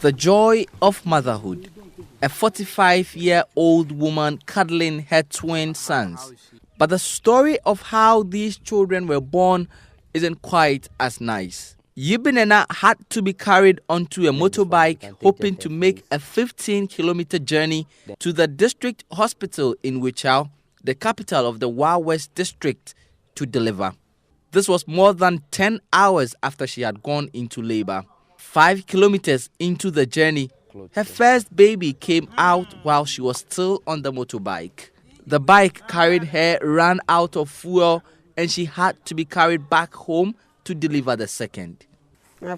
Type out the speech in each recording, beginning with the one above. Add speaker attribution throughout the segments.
Speaker 1: The joy of motherhood. A 45-year-old woman cuddling her twin sons. But the story of how these children were born isn't quite as nice. Yibinena had to be carried onto a motorbike, hoping to make a 15-kilometer journey to the district hospital in Wichau, the capital of the West district, to deliver. This was more than 10 hours after she had gone into labor. 5 kilometers into the journey, her first baby came out while she was still on the motorbike. The bike carried her ran out of fuel and she had to be carried back home to deliver the second.
Speaker 2: When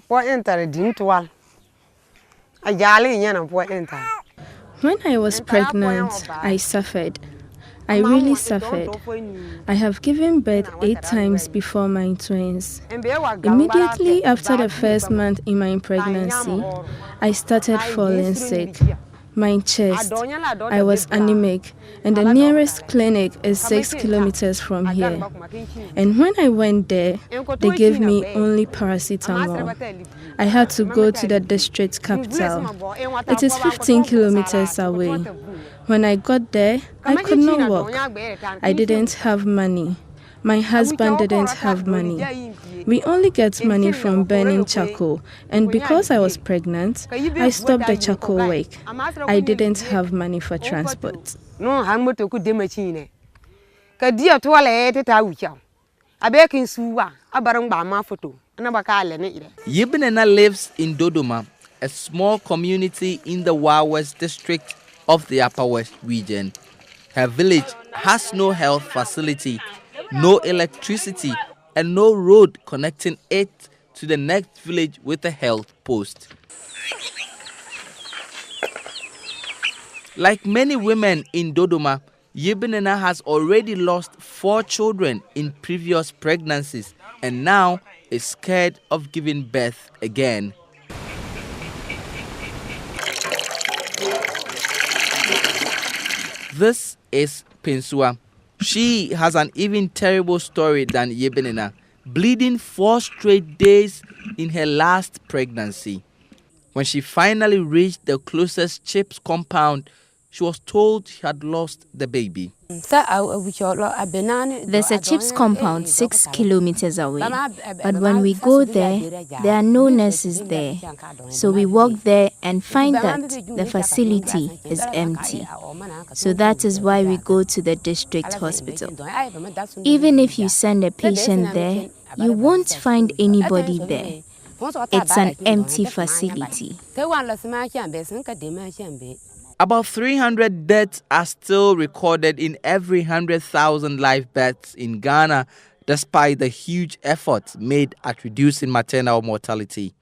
Speaker 3: I was pregnant, I suffered. I really suffered. I have given birth 8 times before my twins. Immediately after the first month in my pregnancy, I started falling sick. My chest, I was anemic, and the nearest clinic is 6 kilometers from here. And when I went there, they gave me only paracetamol. I had to go to the district capital. It is 15 kilometers away. When I got there, I could not walk. I didn't have money. My husband didn't have money. We only get money from burning charcoal, and because I was pregnant, I stopped the charcoal work. I didn't have money for transport.
Speaker 1: Yibinena lives in Dodoma, a small community in the West district of the Upper West region. Her village has no health facility, no electricity, and no road connecting it to the next village with a health post. Like many women in Dodoma, Yibinena has already lost 4 children in previous pregnancies and now is scared of giving birth again. This is Pinsua. She has an even terrible story than Yibinena, bleeding 4 straight days in her last pregnancy. When she finally reached the closest CHIPS compound, she was told she had lost the baby.
Speaker 4: There's a CHIPS compound 6 kilometers away, but when we go there are no nurses there. So we walk there and find that the facility is empty. So that is why we go to the district hospital. Even if you send a patient there, you won't find anybody there. It's an empty facility.
Speaker 1: About 300 deaths are still recorded in every 100,000 live births in Ghana, despite the huge efforts made at reducing maternal mortality.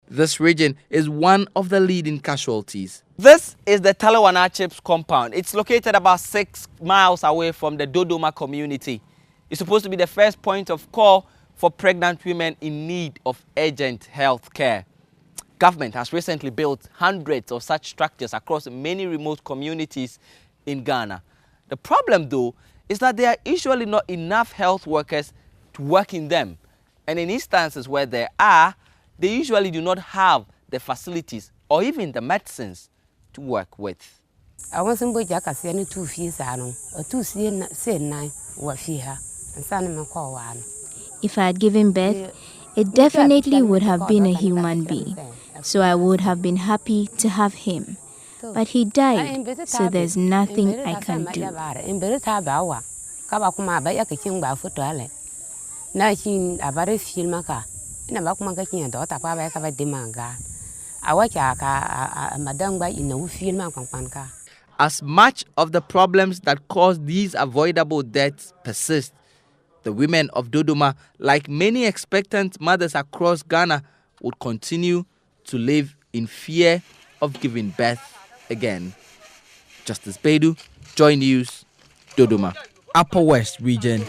Speaker 1: This region is one of the leading casualties. This is the Talawana CHIPS compound. It's located about 6 miles away from the Dodoma community. It's supposed to be the first point of call for pregnant women in need of urgent health care. Government has recently built hundreds of such structures across many remote communities in Ghana. The problem, though, is that there are usually not enough health workers to work in them. And in instances where there are, they usually do not have the facilities or even the medicines to work with.
Speaker 4: If I had given birth, it definitely would have been a human being. So I would have been happy to have him. But he died, so there's nothing I can do.
Speaker 1: As much of the problems that cause these avoidable deaths persist, the women of Dodoma, like many expectant mothers across Ghana, would continue to live in fear of giving birth again. Justice Bedu, Joy News, Dodoma, Upper West Region.